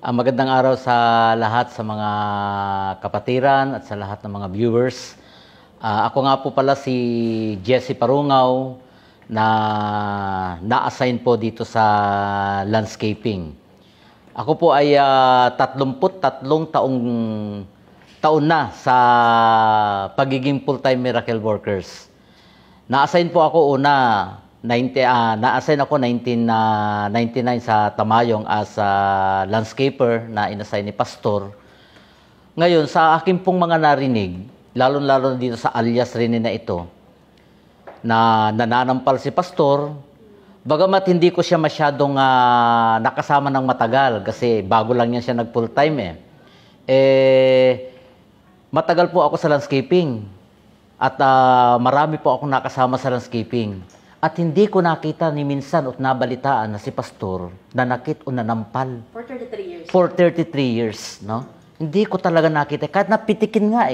Magandang araw sa lahat sa mga kapatiran at sa lahat ng mga viewers. Ako nga po pala si Jesse Parungaw na na-assign po dito sa landscaping. Ako po ay 33 taon na sa pagiging full-time miracle workers. Na-assign po ako na-assign ako 1999 sa Tamayong as landscaper na inassign ni Pastor. Ngayon, sa akin pong mga narinig, lalo-lalo dito sa alias Rene na ito, na nananampal si Pastor, bagamat hindi ko siya masyadong nakasama ng matagal kasi bago lang yan siya nag-full-time matagal po ako sa landscaping at marami po akong nakasama sa landscaping. At hindi ko nakita ni minsan at nabalitaan na si Pastor nanakit o nanampal. For 33 years. For 33 years, no? Hindi ko talaga nakita. Kahit napitikin nga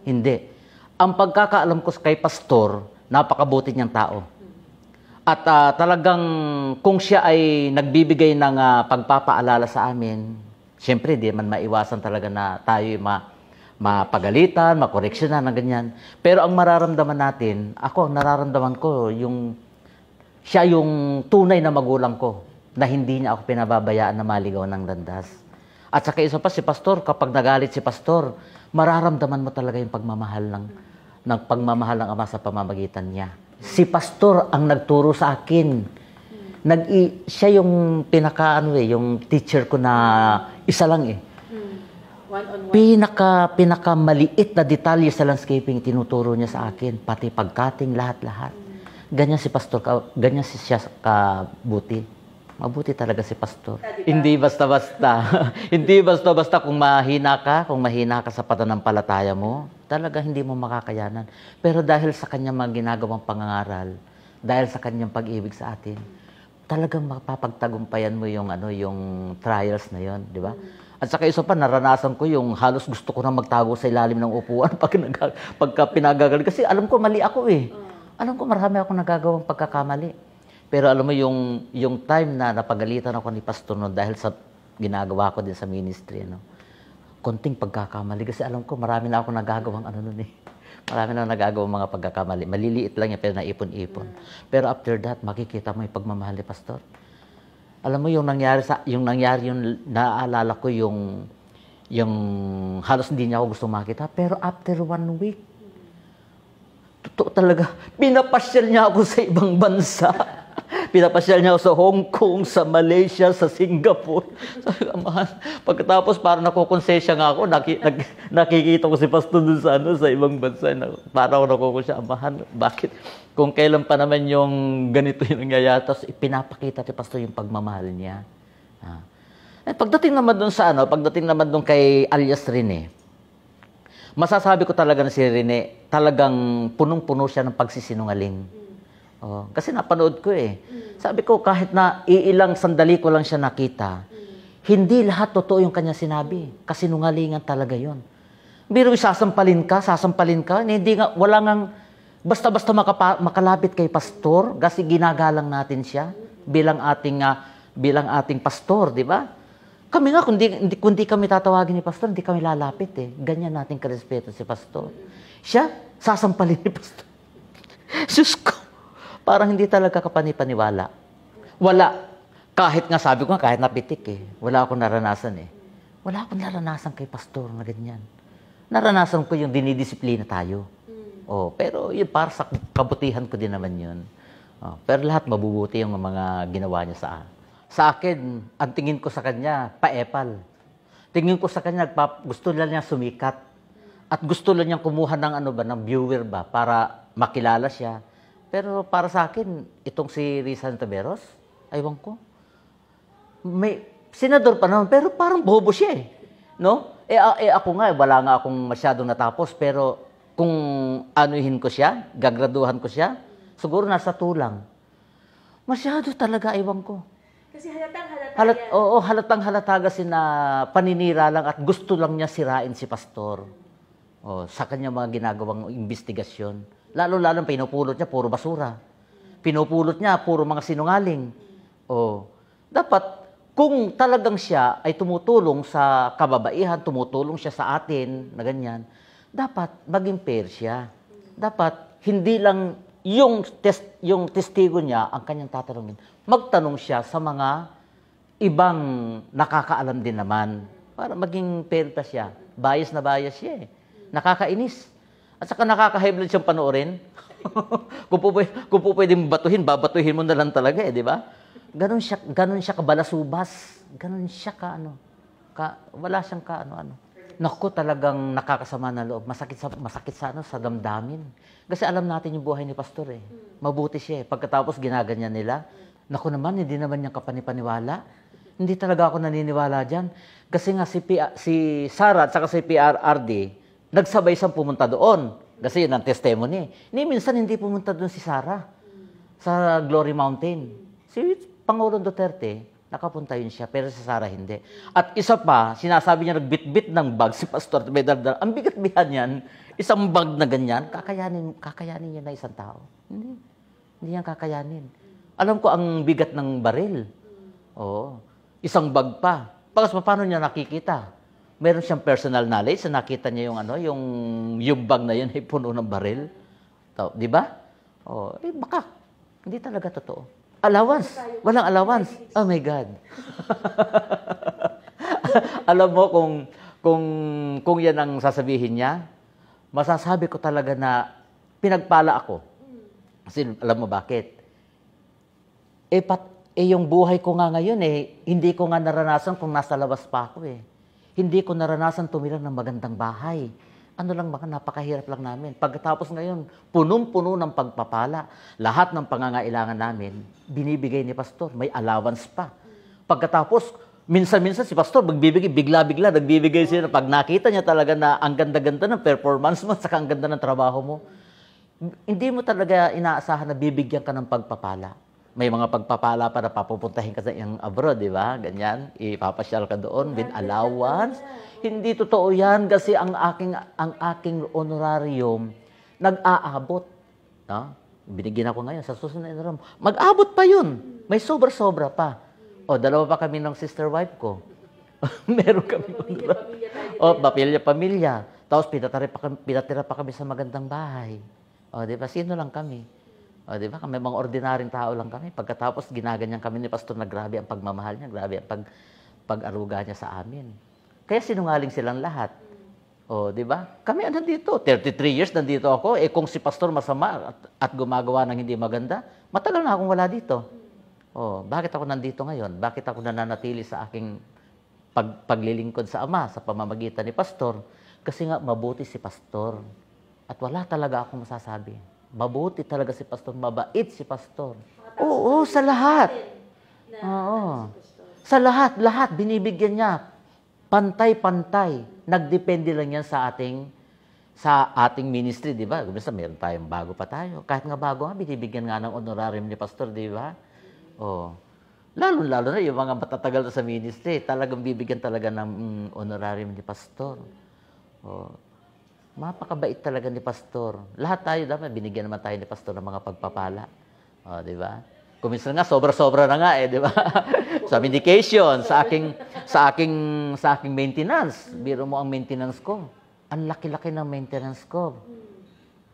Hindi. Ang pagkakaalam ko kay Pastor, napakabuti niyang tao. At talagang kung siya ay nagbibigay ng pagpapaalala sa amin, siyempre di man maiwasan talaga na tayo mapagalitan, makoreksyonan na ganyan. Pero ang mararamdaman natin, ang nararamdaman ko, siya yung tunay na magulang ko, na hindi niya ako pinababayaan na maligaw ng landas. At saka isa pa si Pastor, kapag nagalit si Pastor, mararamdaman mo talaga yung pagmamahal ng Ama sa pamamagitan niya. Si Pastor ang nagturo sa akin. Siya yung yung teacher ko na isa lang One-on-one. Pinaka maliit na detalye sa landscaping tinuturo niya sa akin, pati pagkating lahat-lahat. Ganyan si Pastor, ganyan siya kabuti. Mabuti talaga si Pastor. Hindi basta-basta. Hindi basta-basta kung mahina ka sa pananampalataya mo, talaga hindi mo makakayanan. Pero dahil sa kanyang mga ginagawang pangangaral, dahil sa kanyang pag-ibig sa atin, talagang mapapagtagumpayan mo yung trials na yon, di ba? At saka isa pa, naranasan ko yung halos gusto ko na magtago sa ilalim ng upuan pagka pinagagaling. Kasi alam ko, mali ako Alam ko, marami akong nagagawang pagkakamali. Pero alam mo, yung time na napagalitan ako ni Pastor noon dahil sa ginagawa ko din sa ministry, konting pagkakamali. Kasi alam ko, marami na akong nagagawang Marami na nagagawang mga pagkakamali. Maliliit lang yan, pero naipon-ipon. Pero after that, makikita mo yung pagmamahal ni Pastor. Alam mo, yung naaalala ko yung halos hindi niya ako gusto makita. Pero after 1 week, totoo talaga, pinapasyal niya ako sa ibang bansa. Pinapasyal niya ako sa Hong Kong, sa Malaysia, sa Singapore. Pagkatapos, parang nakukonsensya nga ako, nakikita ko si Pastor dun sa ibang bansa. Parang nakukonsensya, Amahan, bakit? Kung kailan pa naman yung ganito yung nangyayari, tapos ipinapakita ni Pastor yung pagmamahal niya. Pagdating naman dun kay alias Rene, masasabi ko talaga na si Rene, talagang punong-puno siya ng pagsisinungaling. Kasi napanood ko Sabi ko, kahit na iilang sandali ko lang siya nakita, hindi lahat totoo yung kanya sinabi. Kasinungalingan talaga yon. Biro sasampalin ka, hindi nga, wala ngang, basta-basta makalapit kay Pastor, kasi ginagalang natin siya bilang ating pastor, di ba? Kami nga, kundi kami tatawagin ni Pastor, hindi kami lalapit Ganyan natin karespeto si Pastor. Siya, sasampalin ni Pastor. Sus ko, parang hindi talaga kapanipaniwala. Wala. Kahit nga sabi ko kahit napitik wala akong naranasan Wala akong naranasan kay Pastor na ganyan. Naranasan ko yung dinidisiplina tayo. Pero yun, para sa kabutihan ko din naman yun. Pero lahat mabubuti yung mga ginawa niya sa akin, ang tingin ko sa kanya, paepal. Tingin ko sa kanya, gusto lang niya sumikat. At gusto lang niyang kumuha ng ng viewer para makilala siya. Pero para sa akin, itong si Rizal Taveros, aywan ko. May senador pa naman, pero parang bobo siya no? Ako nga, wala nga akong masyadong natapos, pero kung anuhin ko siya, gagraduhan ko siya, siguro nasa tulang. Masyado talaga, aywan ko. Kasi halatang-halata yan. Halatang-halata kasi na paninira lang at gusto lang niya sirain si Pastor. Sa kanya mga ginagawang investigasyon. Lalo-lalo pinupulot niya, puro basura. Pinupulot niya, puro mga sinungaling. Dapat kung talagang siya ay tumutulong sa kababaihan, tumutulong siya sa atin na ganyan, dapat maging fair siya. Dapat hindi lang yung testigo niya ang kanyang tatanungin. Magtanong siya sa mga ibang nakakaalam din naman para maging fair pa siya. Bias na bias siya eh. Nakakainis. At saka nakaka-high blood siyang panoorin. Kung po pwedeng batuhin, babatuhin mo na lang talaga eh, di ba? Ganon siya kabalasubas. Ganon siya wala siyang ano. Naku, talagang nakakasama na loob. Masakit sa damdamin. Kasi alam natin yung buhay ni Pastor eh. Mabuti siya eh. Pagkatapos ginaganyan nila, naku naman, hindi naman niyang kapanipaniwala. Hindi talaga ako naniniwala dyan. Kasi nga si Sarah at saka si PRRD, nagsabay siyang pumunta doon. Kasi yun ang testimony. Minsan hindi pumunta doon si Sarah sa Glory Mountain. Si Pangulong Duterte, nakapunta yun siya, pero si Sarah hindi. At isa pa, sinasabi niya nagbitbit ng bag si Pastor. Ang bigat-bihan yan, isang bag na ganyan, kakayanin niya na isang tao. Hindi yan kakayanin. Alam ko ang bigat ng baril. Oo. Isang bag pa. Paano niya nakikita? Meron siyang personal knowledge na nakita niya yung bag na yun ay puno ng baril. Di ba? Oh, baka. Hindi talaga totoo. Allowance. Walang allowance. Oh my God. Alam mo kung yan ang sasabihin niya, masasabi ko talaga na pinagpala ako. Kasi alam mo bakit? Yung buhay ko nga ngayon hindi ko nga naranasan kung nasa labas pa ako eh. Hindi ko naranasan tumilang ng magandang bahay. Ano lang baka napakahirap lang namin. Pagkatapos ngayon, punong-puno ng pagpapala. Lahat ng pangangailangan namin, binibigay ni Pastor. May allowance pa. Pagkatapos, minsan-minsan si Pastor bigla-bigla, nagbibigay siya. Pag nakita niya talaga na ang ganda-ganda ng performance mo, saka ang ganda ng trabaho mo, hindi mo talaga inaasahan na bibigyan ka ng pagpapala. May mga pagpapala para papupuntahin ka sa iyang abroad, di ba? Ganyan, ipapasyal ka doon with allowance. Hindi totoo yan kasi ang aking honorarium nag-aabot. No? Binigyan ako ngayon sa susunod na honorarium. Mag-abot pa yun. May sobra-sobra pa. O, dalawa pa kami ng sister wife ko. Meron kami. Pamilya. Tapos pinatira pa kami sa magandang bahay. O, di ba? Sino lang kami? O, di ba? Kami mga ordinaryong tao lang kami. Pagkatapos, ginaganyan kami ni Pastor na grabe ang pagmamahal niya, grabe ang pag-aruga niya sa amin. Kaya sinungaling silang lahat. O, di ba? Kami nandito. 33 years nandito ako. Kung si Pastor masama at gumagawa ng hindi maganda, matagal na akong wala dito. O, bakit ako nandito ngayon? Bakit ako nananatili sa aking paglilingkod sa Ama sa pamamagitan ni Pastor? Kasi nga, mabuti si Pastor. At wala talaga akong masasabi. Mabuti talaga si Pastor, mabait si Pastor. Oo, sa lahat. Oo. Sa lahat, binibigyan niya. Pantay-pantay. Nagdepende lang yan sa ating ministry, di ba? Minsan meron tayong bago pa tayo. Kahit nga bago nga, binibigyan nga ng honorarium ni Pastor, di ba? Oo. Lalo na yung mga matatagal na sa ministry, talagang bibigyan talaga ng honorarium ni Pastor. Oo. Mapakabait talaga ni Pastor. Lahat tayo dapat binigyan naman tayo ni Pastor ng mga pagpapala. O, di ba? Kung minsan nga sobra-sobra na nga di ba? Sa medication, sa aking maintenance. Biro mo ang maintenance ko. Ang laki-laki ng maintenance ko.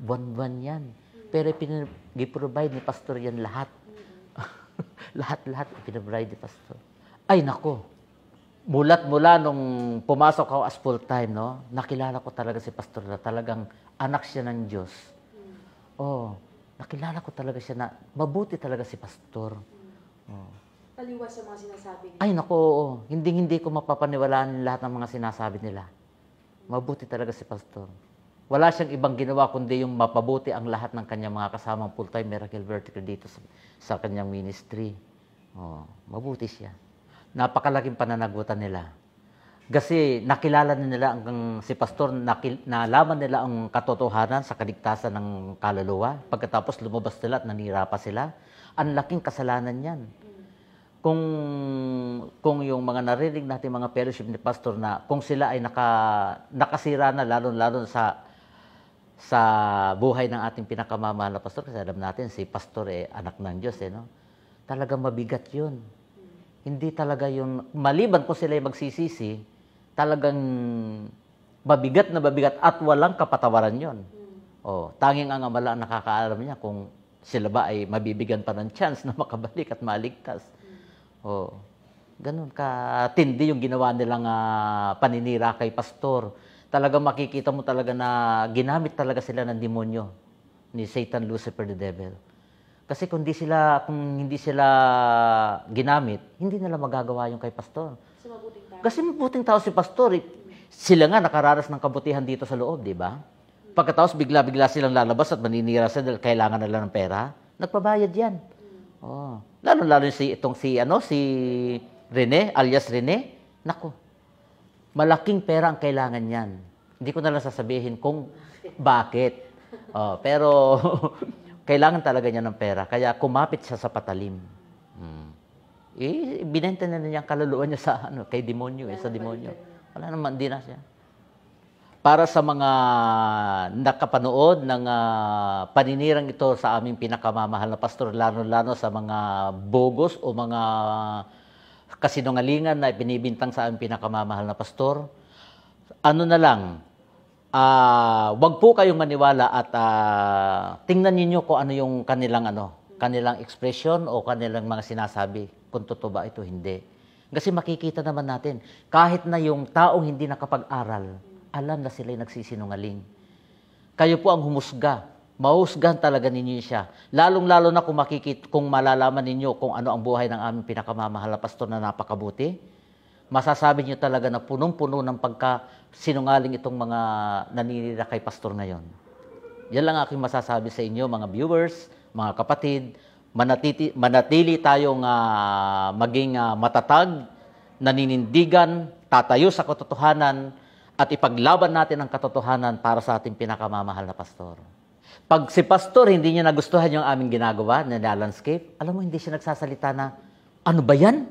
Buwan-buwan 'yan. Pero i-provide ni Pastor 'yan lahat. Lahat i-provide ni Pastor. Ay nako. Mula nung pumasok ako as full-time, no, nakilala ko talaga si Pastor na talagang anak siya ng Diyos. Oh, nakilala ko talaga siya na mabuti talaga si Pastor. Oh. Taliwas sa mga sinasabi niya. Ay, naku, hindi ko mapapaniwalaan lahat ng mga sinasabi nila. Mabuti talaga si Pastor. Wala siyang ibang ginawa kundi yung mapabuti ang lahat ng kanyang mga kasamang full-time Miracle Vertical dito sa kanyang ministry. Oh, mabuti siya. Napakalaking pananagutan nila. Kasi nakilala nila si Pastor, nalaman nila ang katotohanan sa kaligtasan ng kaluluwa. Pagkatapos lumabas sila at nanira pa sila, ang laking kasalanan yan. Kung yung mga narinig natin mga fellowship ni Pastor na kung sila ay nakasira na lalo sa buhay ng ating pinakamamahal na Pastor, kasi alam natin si Pastor anak ng Diyos no? Talagang mabigat yun. Hindi talaga yun, maliban kung sila magsisisi, talagang mabigat na mabigat at walang kapatawaran yon. Tanging ang Ama lang nakakaalam niya kung sila ba ay mabibigyan pa ng chance na makabalik at maligtas. Ganun katindi yung ginawa nilang paninira kay pastor. Talagang makikita mo talaga na ginamit talaga sila ng demonyo ni Satan, Lucifer, the devil. Kasi kung hindi sila ginamit, hindi nila magagawa yung kay pastor. Kasi mabuting tao si pastor. Sila nga nakararas ng kabutihan dito sa loob, di ba? Pagkatapos bigla-bigla silang lalabas at maninira sila dahil kailangan nila ng pera, nagpabayad yan. Lalo si Rene, alias Rene, nako, malaking pera ang kailangan yan. Hindi ko na lang sasabihin kung bakit. Pero kailangan talaga niya ng pera, kaya kumapit siya sa patalim. Binenta na niya ang kaluluwa niya sa kay demonyo, sa demonyo. Wala naman, di na siya. Para sa mga nakapanood ng paninirang ito sa aming pinakamamahal na pastor, lalo-lalo sa mga bogus o mga kasinungalingan na binibintang sa aming pinakamamahal na pastor, wag po kayong maniwala at tingnan niyo kung ano yung kanilang expression o kanilang mga sinasabi, kung totoo ba ito, hindi. Kasi makikita naman natin, kahit na yung taong hindi nakapag-aral, alam na sila'y nagsisinungaling. Kayo po ang humusga. Mahusgahan talaga ninyo siya. Lalong-lalo na kung malalaman ninyo kung ano ang buhay ng aming pinakamamahal na pastor na napakabuti, masasabi niyo talaga na punong-puno ng pagkasinungaling itong mga naninira kay pastor ngayon. Yan lang aking masasabi sa inyo, mga viewers, mga kapatid. Manatili tayong maging matatag, naninindigan, tatayo sa katotohanan, at ipaglaban natin ang katotohanan para sa ating pinakamamahal na pastor. Pag si pastor hindi niya nagustuhan yung aming ginagawa na landscape, alam mo, hindi siya nagsasalita na, ano ba yan?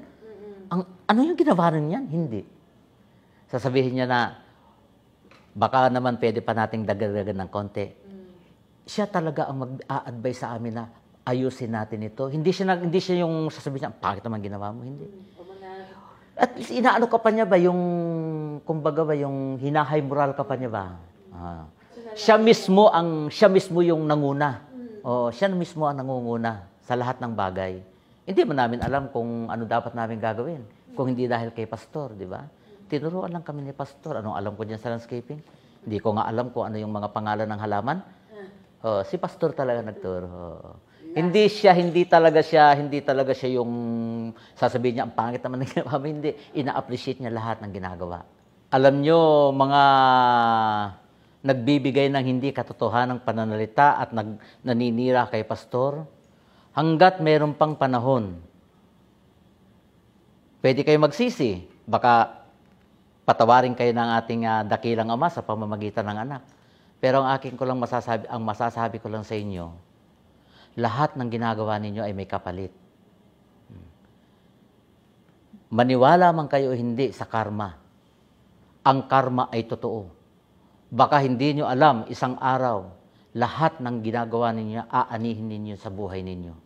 Ano yung ginawa niyan? Hindi. Sasabihin niya na, baka naman pwede pa nating dagdagan ng konti. Siya talaga ang mag-a-advise sa amin na, ayusin natin ito. Hindi siya yung sasabihin niya, bakit naman ginawa mo? Hindi. At inaano ka pa niya ba yung, kumbaga ba, yung hinahay moral ka pa niya ba? Siya mismo yung nanguna. Siya mismo ang nangunguna sa lahat ng bagay. Hindi mo namin alam kung ano dapat namin gagawin. Kung hindi dahil kay pastor, di ba? Tinuruan lang kami ni pastor. Anong alam ko dyan sa landscaping? Hindi ko nga alam kung ano yung mga pangalan ng halaman. Si pastor talaga nagturo. Hindi talaga siya yung sasabihin niya, ang pangit naman ng ginagawa mo. Hindi, ina-appreciate niya lahat ng ginagawa. Alam nyo, mga nagbibigay ng hindi katotohanang pananalita at naninira kay pastor, hanggat meron pang panahon, pwede kayo magsisi. Baka patawarin kayo ng ating dakilang Ama sa pamamagitan ng anak. Pero ang masasabi ko lang sa inyo, lahat ng ginagawa ninyo ay may kapalit. Maniwala man kayo o hindi sa karma, ang karma ay totoo. Baka hindi nyo alam, isang araw, lahat ng ginagawa ninyo, aanihin ninyo sa buhay ninyo.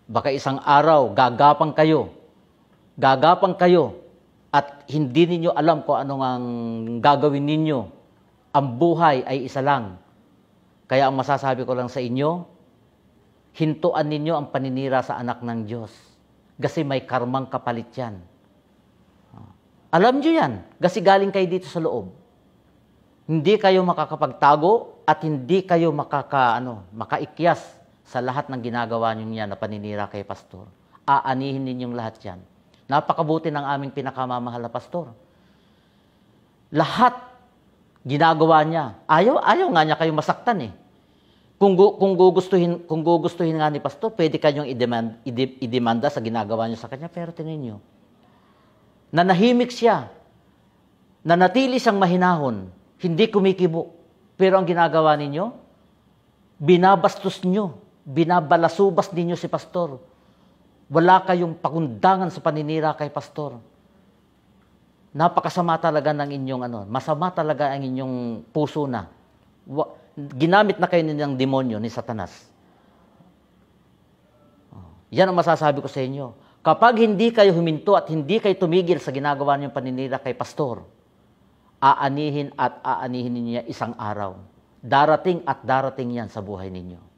Baka isang araw, gagapang kayo, at hindi ninyo alam kung anong ang gagawin ninyo. Ang buhay ay isa lang. Kaya ang masasabi ko lang sa inyo, hintuan ninyo ang paninira sa anak ng Diyos. Kasi may karmang kapalit yan. Alam nyo yan. Kasi galing kayo dito sa loob. Hindi kayo makakapagtago at hindi kayo makaikyas sa lahat ng ginagawa nyo yan na paninira kay pastor. Aanihin ninyong lahat yan. Napakabuti ng aming pinakamamahal na pastor. Lahat ginagawa niya. Ayaw nga niya kayo masaktan eh. Kung gugustuhin nga ni pastor, pwede kanyang idemanda sa ginagawa niyo sa kanya. Pero tingnan niyo, nanahimik siya, nanatili siyang mahinahon, hindi kumikibo. Pero ang ginagawa ninyo, binabastos niyo, binabalasubas ninyo si pastor. Wala kayong pakundangan sa paninira kay pastor. Napakasama talaga ng inyong masama talaga ang inyong puso na. Ginamit na kayo ng demonyo ni Satanas. Yan ang masasabi ko sa inyo. Kapag hindi kayo huminto at hindi kayo tumigil sa ginagawa niyong paninira kay pastor, aanihin at aanihin ninyo isang araw. Darating at darating yan sa buhay ninyo.